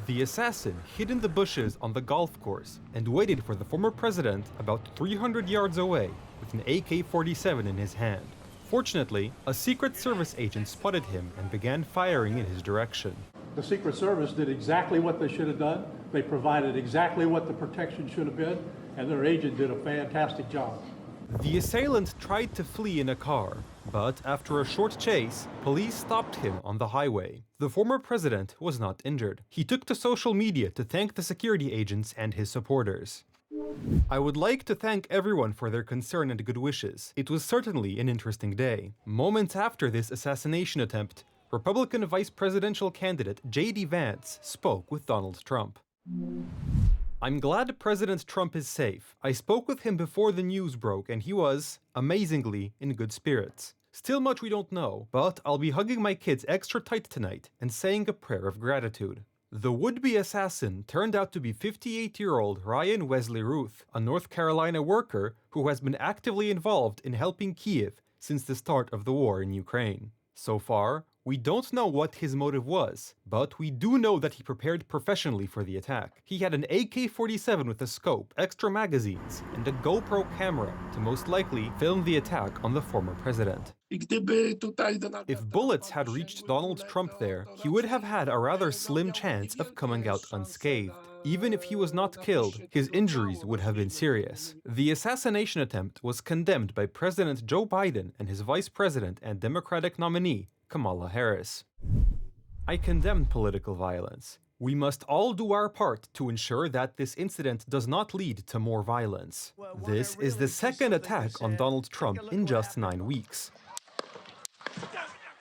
The assassin hid in the bushes on the golf course and waited for the former president about 300 yards away with an AK-47 in his hand. Fortunately, a Secret Service agent spotted him and began firing in his direction. The Secret Service did exactly what they should have done. They provided exactly what the protection should have been, and their agent did a fantastic job. The assailant tried to flee in a car, but after a short chase, police stopped him on the highway. The former president was not injured. He took to social media to thank the security agents and his supporters. I would like to thank everyone for their concern and good wishes. It was certainly an interesting day. Moments after this assassination attempt, Republican vice presidential candidate J.D. Vance spoke with Donald Trump. I'm glad President Trump is safe. I spoke with him before the news broke and he was, amazingly, in good spirits. Still much we don't know, but I'll be hugging my kids extra tight tonight and saying a prayer of gratitude. The would-be assassin turned out to be 58-year-old Ryan Wesley Ruth, a North Carolina worker who has been actively involved in helping Kiev since the start of the war in Ukraine. So far, we don't know what his motive was, but we do know that he prepared professionally for the attack. He had an AK-47 with a scope, extra magazines, and a GoPro camera to most likely film the attack on the former president. If bullets had reached Donald Trump there, he would have had a rather slim chance of coming out unscathed. Even if he was not killed, his injuries would have been serious. The assassination attempt was condemned by President Joe Biden and his vice president and Democratic nominee, Kamala Harris. I condemn political violence. We must all do our part to ensure that this incident does not lead to more violence. This is the second attack on Donald Trump in just 9 weeks.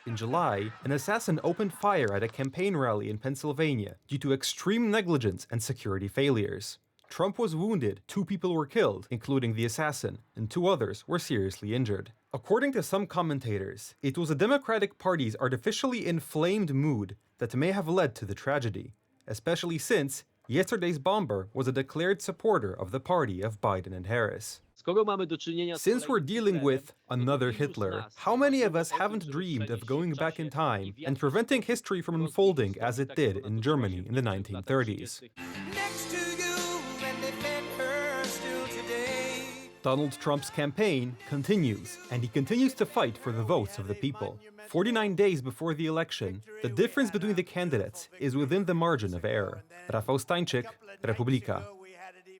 In July, an assassin opened fire at a campaign rally in Pennsylvania due to extreme negligence and security failures. Trump was wounded, 2 people were killed, including the assassin, and 2 others were seriously injured. According to some commentators, it was the Democratic Party's artificially inflamed mood that may have led to the tragedy, especially since yesterday's bomber was a declared supporter of the party of Biden and Harris. Since we're dealing with another Hitler, how many of us haven't dreamed of going back in time and preventing history from unfolding as it did in Germany in the 1930s? Donald Trump's campaign continues, and he continues to fight for the votes of the people. 49 days before the election, the difference between the candidates is within the margin of error. Rafał Stańczyk, Republika.